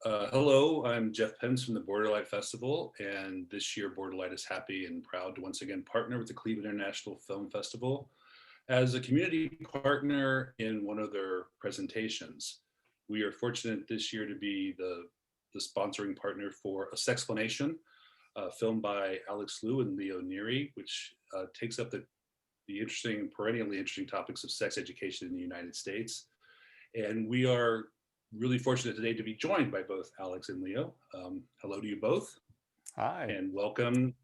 Hello, I'm Jeff Pence from the BorderLight Festival, and this year BorderLight is happy and proud to once again partner with the Cleveland International Film Festival as a community partner in one of their presentations. We are fortunate this year to be the sponsoring partner for a Sexplanation, a film by Alex Liu and Leonardo Neri, which takes up the interesting, perennially interesting topics of sex education in the United States. And we are really fortunate today to be joined by both Alex and Leo. Hello to you both, Hi. and welcome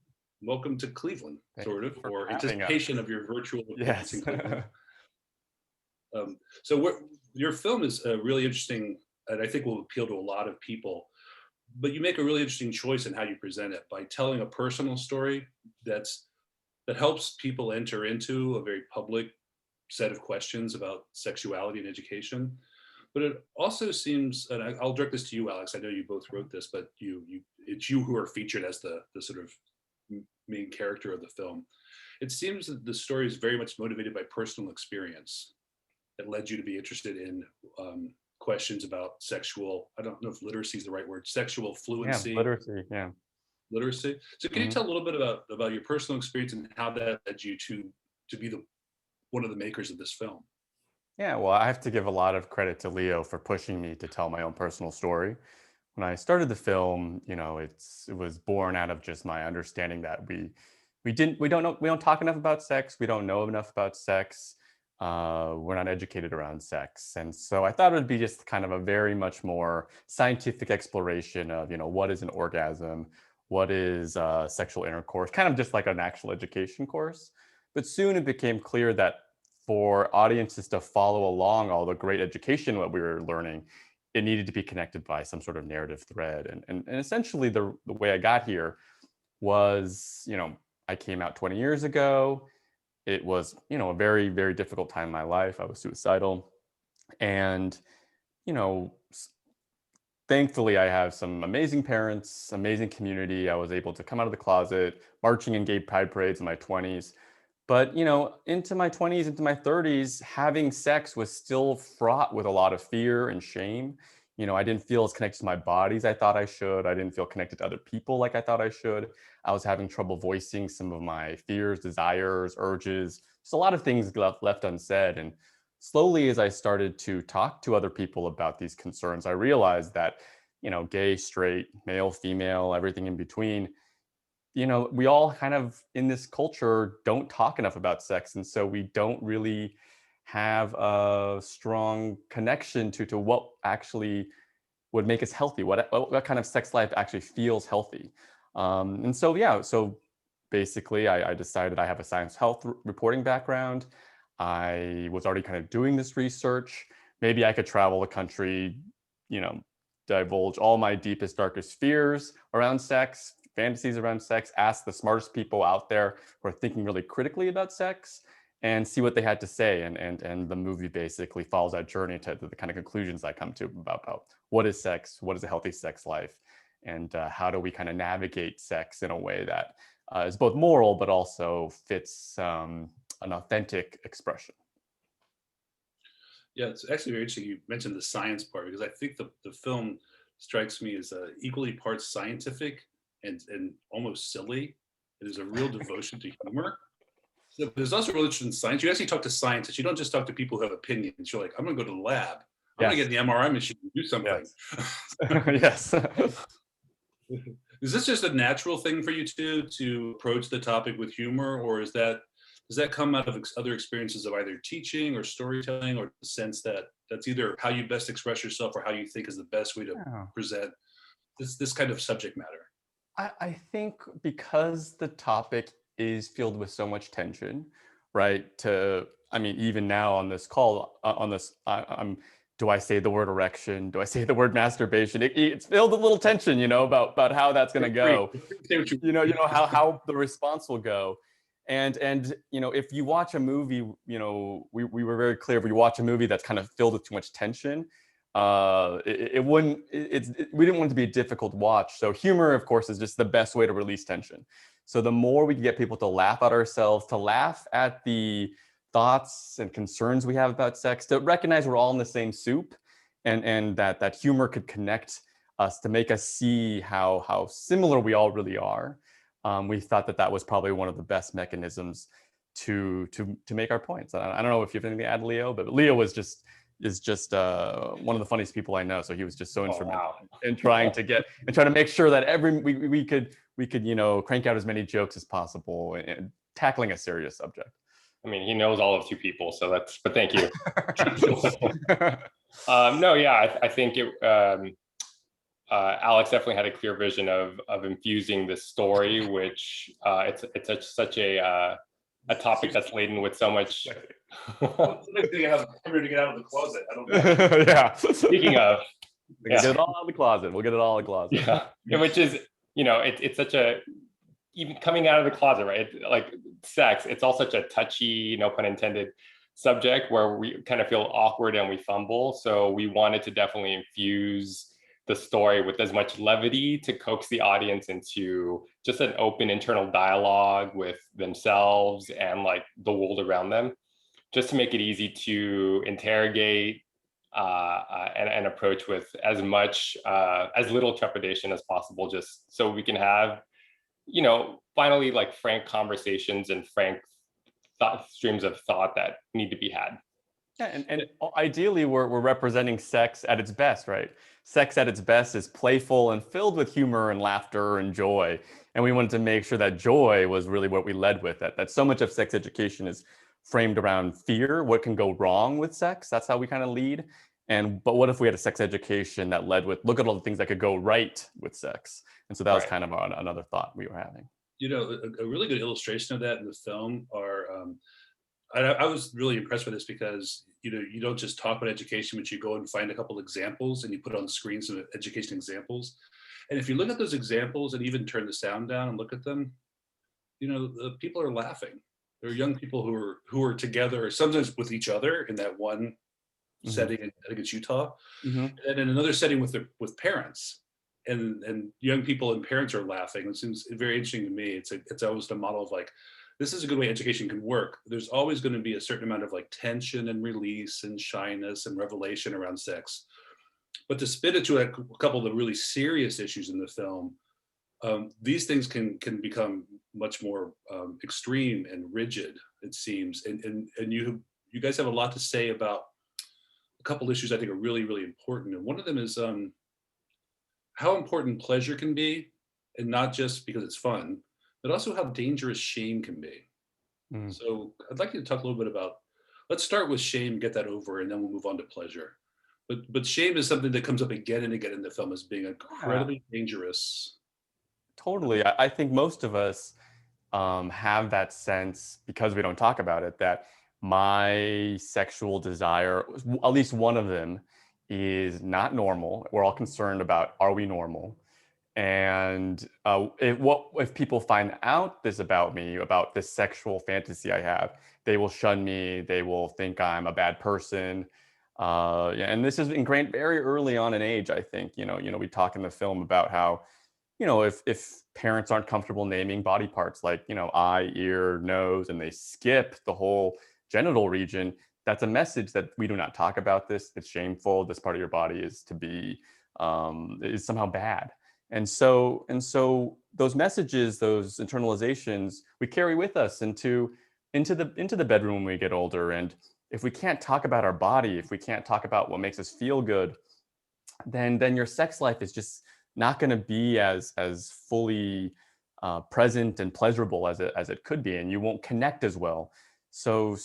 to Cleveland, Thank sort you of, for or having anticipation us. of your virtual appearance in Yes. Cleveland. Your film is really interesting, and I think will appeal to a lot of people. But you make a really interesting choice in how you present it by telling a personal story that helps people enter into a very public set of questions about sexuality and education. But it also seems, and I'll direct this to you, Alex. I know you both wrote this, but it's you who are featured as the sort of main character of the film. It seems that the story is very much motivated by personal experience that led you to be interested in questions about sexual. I don't know if literacy is the right word. Sexual Yeah, fluency, literacy. Yeah. literacy. So, can you Mhm. tell a little bit about your personal experience and how that led you to be the one of the makers of this film? Yeah. Well, I have to give a lot of credit to Leo for pushing me to tell my own personal story. When I started the film, it was born out of just my understanding that we don't talk enough about sex. We don't know enough about sex. We're not educated around sex, and so I thought it would be just kind of a very much more scientific exploration of what is an orgasm, what is sexual intercourse, kind of just like an actual education course. But soon it became clear that for audiences to follow along all the great education what we were learning, it needed to be connected by some sort of narrative thread. And essentially the way I got here was, I came out 20 years ago. It was, a very, very difficult time in my life. I was suicidal. And, you know, s- thankfully I have some amazing parents, amazing community. I was able to come out of the closet, marching in gay pride parades in my 20s. But, into my 20s, into my 30s, having sex was still fraught with a lot of fear and shame. I didn't feel as connected to my body as I thought I should. I didn't feel connected to other people like I thought I should. I was having trouble voicing some of my fears, desires, urges, just a lot of things left unsaid. And slowly, as I started to talk to other people about these concerns, I realized that, gay, straight, male, female, everything in between, we all kind of in this culture don't talk enough about sex. And so we don't really have a strong connection to what actually would make us healthy, what kind of sex life actually feels healthy. And so, yeah, so basically, I decided I have a science health reporting background. I was already kind of doing this research. Maybe I could travel the country, you know, divulge all my deepest, darkest fears around sex, fantasies around sex, ask the smartest people out there who are thinking really critically about sex, and see what they had to say. And the movie basically follows that journey to the kind of conclusions I come to about what is sex, what is a healthy sex life, and how do we kind of navigate sex in a way that is both moral but also fits an authentic expression. Yeah, it's actually very interesting you mentioned the science part because I think the film strikes me as equally parts scientific and almost silly. It is a real devotion to humor. So there's also real interest in science. You actually talk to scientists. You don't just talk to people who have opinions. You're like, I'm going to go to the lab. I'm going to Yes, get the MRI machine and do something. yes, yes. Is this just a natural thing for you to approach the topic with humor, or does that come out of other experiences of either teaching or storytelling, or the sense that that's either how you best express yourself or how you think is the best way to Yeah. present this kind of subject matter? I think because the topic is filled with so much tension, right? I mean, even now on this call, on this, do I say the word erection? Do I say the word masturbation? It's filled with little tension, about how that's going Feel to free. go. Say what you How the response will go. And if you watch a movie, we were very clear. If we watch a movie that's kind of filled with too much tension, it wouldn't. We didn't want it to be a difficult watch. So humor, of course, is just the best way to release tension. So the more we can get people to laugh at ourselves, to laugh at the thoughts and concerns we have about sex, to recognize we're all in the same soup, and that humor could connect us, to make us see how similar we all really are. We thought that that was probably one of the best mechanisms to make our points. I don't know if you have anything to add, Leo, but Leo is just one of the funniest people I know. So he was just so Oh, instrumental wow. in trying to make sure that we could crank out as many jokes as possible and tackling a serious subject. I mean, he knows all of two people, so but thank you. No, yeah, I think Alex definitely had a clear vision of infusing this story, which it's such a topic that's laden with so much. To get out of the closet. I don't know. Yeah. Speaking of, Get it all out of the closet. We'll get it all out of the closet. yeah, which is, it's such a, even coming out of the closet, right? Like sex, it's all such a touchy, no pun intended, subject where we kind of feel awkward and we fumble. So we wanted to definitely infuse the story with as much levity to coax the audience into just an open internal dialogue with themselves and like the world around them, just to make it easy to interrogate and approach with as little trepidation as possible, just so we can have, finally like frank conversations and frank streams of thought that need to be had. Yeah, and ideally we're representing sex at its best, right? Sex at its best is playful and filled with humor and laughter and joy. And we wanted to make sure that joy was really what we led with, that so much of sex education is framed around fear, what can go wrong with sex. That's how we kind of lead. But what if we had a sex education that led with, look at all the things that could go right with sex? And so that was kind of another thought we were having. A really good illustration of that in the film are, I was really impressed with this because, you don't just talk about education, but you go and find a couple examples and you put on screen some education examples. And if you look at those examples and even turn the sound down and look at them, the people are laughing. There are young people who are together, sometimes with each other in that one setting. I think it's Utah, and in another setting with parents, and young people and parents are laughing. It seems very interesting to me. It's almost a model of like, this is a good way education can work. There's always going to be a certain amount of like tension and release and shyness and revelation around sex, but to spin it to a couple of the really serious issues in the film, these things can become much more extreme and rigid, it seems. And you guys have a lot to say about a couple issues I think are really, really important. And one of them is how important pleasure can be, and not just because it's fun, but also how dangerous shame can be. So I'd like you to talk a little bit about, let's start with shame, get that over, and then we'll move on to pleasure. But shame is something that comes up again and again in the film as being incredibly dangerous. Totally. I think most of us have that sense, because we don't talk about it, that my sexual desire, at least one of them, is not normal. We're all concerned about, are we normal? And if people find out this about me, about this sexual fantasy I have, they will shun me. They will think I'm a bad person. And this is ingrained very early on in age, I think. We talk in the film about how, if parents aren't comfortable naming body parts like, eye, ear, nose, and they skip the whole genital region, that's a message that we do not talk about this. It's shameful. This part of your body is is somehow bad. And so those messages, those internalizations, we carry with us into the bedroom when we get older. And if we can't talk about our body, if we can't talk about what makes us feel good, then your sex life is just not going to be as fully present and pleasurable as it could be, and you won't connect as well. So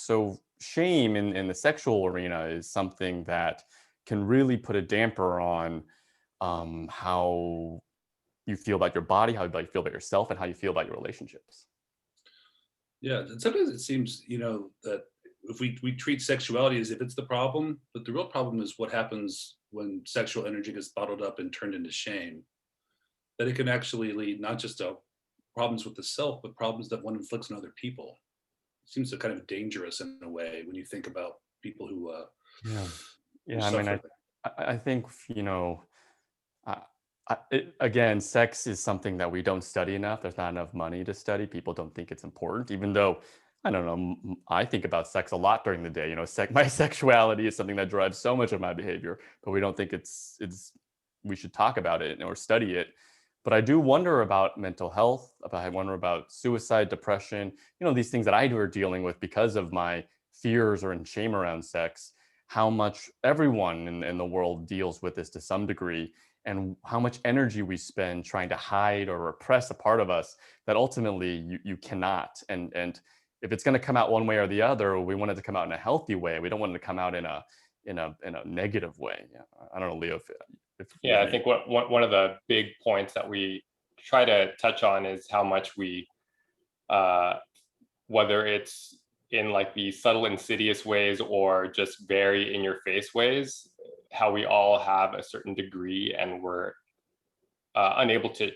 shame in the sexual arena is something that can really put a damper on how you feel about your body, how you feel about yourself, and how you feel about your relationships. Yeah, and sometimes it seems, that if we treat sexuality as if it's the problem, but the real problem is what happens when sexual energy gets bottled up and turned into shame. That it can actually lead not just to problems with the self, but problems that one inflicts on other people. It seems so kind of dangerous in a way when you think about people who Yeah. I suffer. mean, I think again, sex is something that we don't study enough. There's not enough money to study. People don't think it's important, even though, I don't know, I think about sex a lot during the day. My sexuality is something that drives so much of my behavior, but we don't think it's we should talk about it or study it. But I do wonder about mental health, I wonder about suicide, depression, these things that I are dealing with because of my fears or in shame around sex, how much everyone in the world deals with this to some degree, and how much energy we spend trying to hide or repress a part of us that ultimately you cannot. And if it's going to come out one way or the other, we want it to come out in a healthy way. We don't want it to come out in a negative way. Yeah. I don't know, Leo, if you Yeah, have I think one of the big points that we try to touch on is how much we, whether it's in like the subtle, insidious ways or just very in your face ways, how we all have a certain degree and we're unable to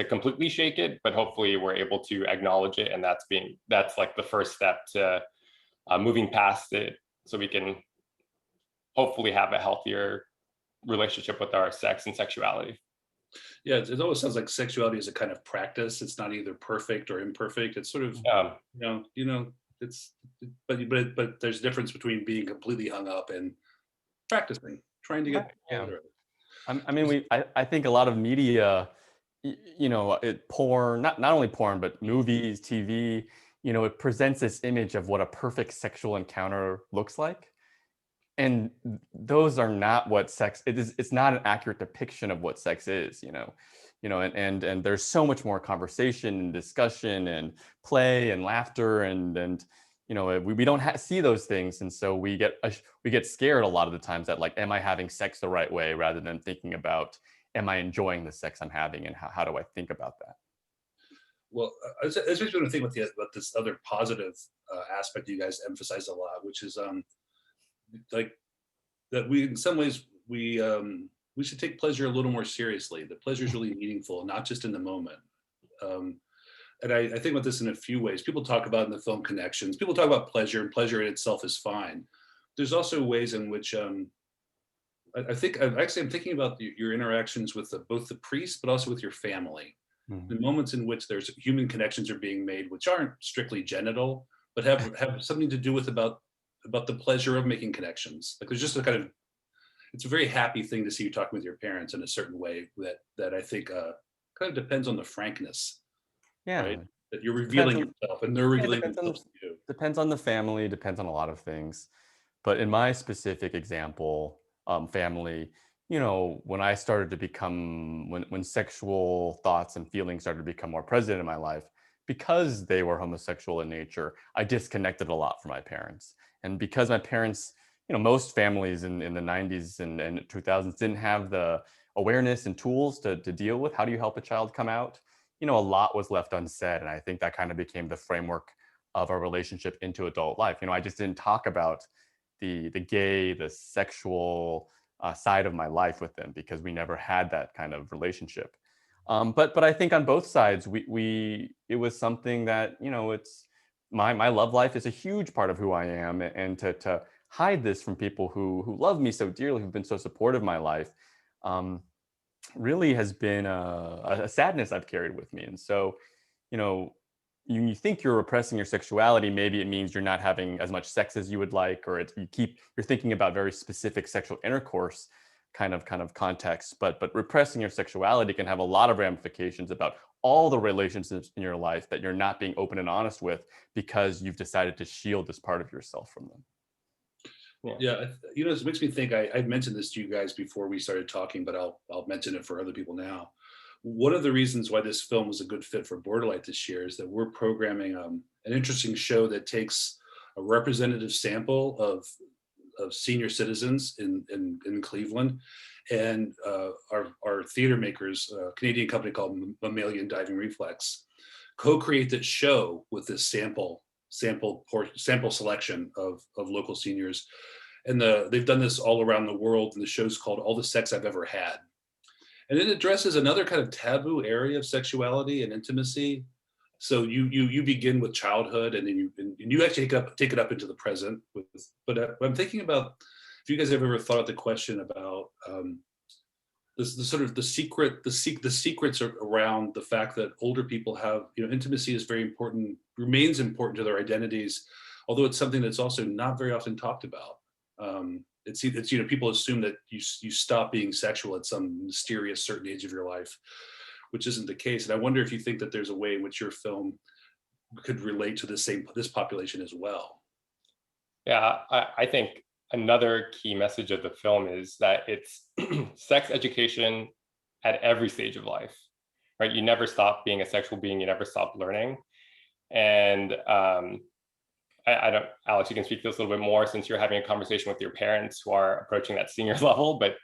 completely shake it, but hopefully we're able to acknowledge it, and that's like the first step to moving past it, so we can hopefully have a healthier relationship with our sex and sexuality. Yeah, it always sounds like sexuality is a kind of practice. It's not either perfect or imperfect. It's sort of, Um, it's, but there's a difference between being completely hung up and practicing, trying to Right, get yeah. better. I mean, I think a lot of media, porn, not only porn, but movies, TV, it presents this image of what a perfect sexual encounter looks like. And those are not what sex it is. It's not an accurate depiction of what sex is, and there's so much more conversation and discussion and play and laughter and we don't see those things, and so we get scared a lot of the times that, like, am I having sex the right way, rather than thinking about, am I enjoying the sex I'm having, and how do I think about that? Well, I was just going to think about this other positive aspect you guys emphasize a lot, which is like that we, in some ways, we should take pleasure a little more seriously. The pleasure is really meaningful, not just in the moment. Um, and I think about this in a few ways. People talk about in the film connections. People talk about pleasure, and pleasure in itself is fine. There's also ways in which I think I'm thinking about your interactions with both the priest, but also with your family. The Mhm. moments in which there's human connections are being made, which aren't strictly genital, but have something to do with about the pleasure of making connections. Like there's just a kind of, it's a very happy thing to see you talking with your parents in a certain way that I think kind of depends on the frankness, right? Yeah, That you're depends revealing on yourself and they're yeah, revealing themselves to you. depends on the family, depends on a lot of things. But in my specific example, family, when I started to become, when sexual thoughts and feelings started to become more present in my life, because they were homosexual in nature, I disconnected a lot from my parents. And because my parents, most families in the 90s and 2000s didn't have the awareness and tools to deal with how do you help a child come out, a lot was left unsaid. And I think that kind of became the framework of our relationship into adult life. I just didn't talk about the gay, the sexual side of my life with them because we never had that kind of relationship. But I think on both sides, we it was something that, it's my love life is a huge part of who I am, and to hide this from people who love me so dearly, who've been so supportive of my life, um, really has been a sadness I've carried with me. And so, you know, you think you're repressing your sexuality, maybe it means you're not having as much sex as you would like, or you're thinking about very specific sexual intercourse kind of context. But repressing your sexuality can have a lot of ramifications about all the relationships in your life that you're not being open and honest with because you've decided to shield this part of yourself from them. yeah. Yeah, it makes me think. I mentioned this to you guys before we started talking, but I'll mention it for other people now. One of the reasons why this film was a good fit for BorderLight this year is that we're programming an interesting show that takes a representative sample of senior citizens in Cleveland, and our theater makers, a Canadian company called Mammalian Diving Reflex, co-create this show with this sample selection of local seniors, and they've done this all around the world. And the show's called All the Sex I've Ever Had, and it addresses another kind of taboo area of sexuality and intimacy. So you begin with childhood, and then you actually take it up into the present. But I'm thinking about if you guys have ever thought of the question about this, the sort of the secrets around the fact that older people have, intimacy is very important, remains important to their identities, although it's something that's also not very often talked about. it's people assume that you stop being sexual at some mysterious certain age of your life, which isn't the case. And I wonder if you think that there's a way in which your film could relate to this population as well. Yeah, I think another key message of the film is that it's sex education at every stage of life, right? You never stop being a sexual being, you never stop learning. And I don't, Alex, you can speak to this a little bit more since you're having a conversation with your parents who are approaching that senior level, but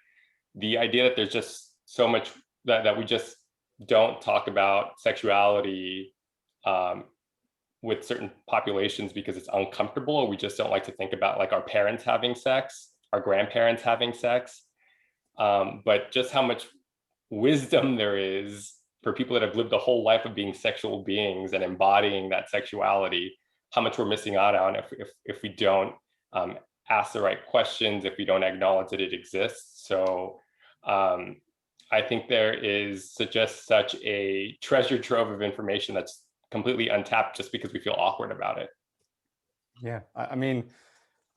the idea that there's just so much that we just don't talk about sexuality with certain populations because it's uncomfortable, or we just don't like to think about like our parents having sex, our grandparents having sex, but just how much wisdom there is for people that have lived a whole life of being sexual beings and embodying that sexuality, how much we're missing out on if we don't ask the right questions, if we don't acknowledge that it exists. So I think there is just such a treasure trove of information that's completely untapped just because we feel awkward about it. Yeah, I mean,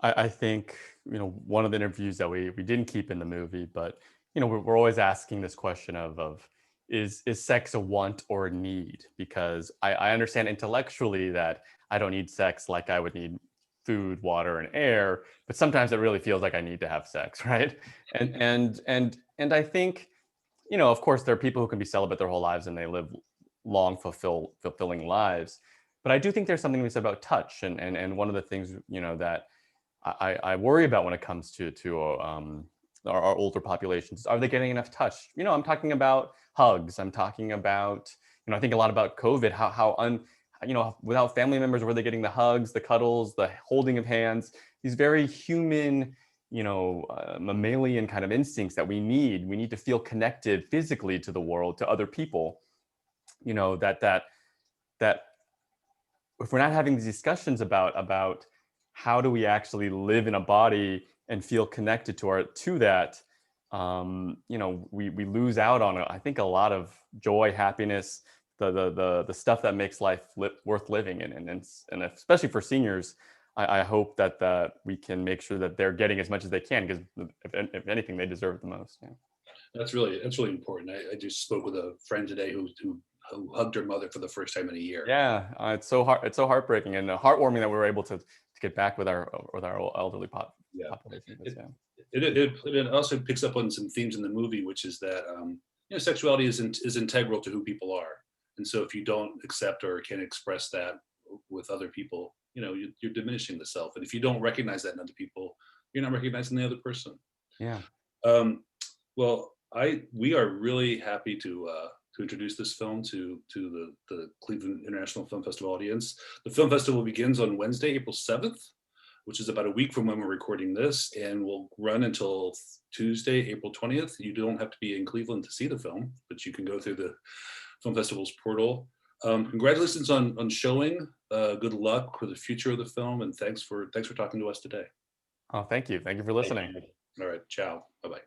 I think, one of the interviews that we didn't keep in the movie, but, we're always asking this question of is sex a want or a need? Because I understand intellectually that I don't need sex like I would need food, water, and air, but sometimes it really feels like I need to have sex, right? And I think, of course, there are people who can be celibate their whole lives and they live long, fulfilling lives. But I do think there's something to be said about touch, and one of the things that I worry about when it comes to our older populations. Are they getting enough touch? I'm talking about hugs. I'm talking about I think a lot about COVID. Without family members, were they getting the hugs, the cuddles, the holding of hands? These very human, mammalian kind of instincts that we need. We need to feel connected physically to the world, to other people. That if we're not having these discussions about how do we actually live in a body and feel connected to that, we lose out on I think a lot of joy, happiness, the stuff that makes life worth living in, and especially for seniors. I hope that we can make sure that they're getting as much as they can, because if anything, they deserve the most. Yeah. That's really important. I just spoke with a friend today who hugged her mother for the first time in a year. Yeah, it's so hard. It's so heartbreaking and heartwarming that we were able to get back with our elderly population. It also picks up on some themes in the movie, which is that sexuality is integral to who people are, and so if you don't accept or can express that with other people, you're diminishing the self, and if you don't recognize that in other people, you're not recognizing the other person. Yeah. Well, we are really happy to introduce this film to the Cleveland International Film Festival audience. The film festival begins on Wednesday, April 7th, which is about a week from when we're recording this, and will run until Tuesday, April 20th. You don't have to be in Cleveland to see the film, but you can go through the film festival's portal. Congratulations on showing. Good luck for the future of the film, and thanks for talking to us today. Oh, thank you for listening. All right, ciao. Bye-bye.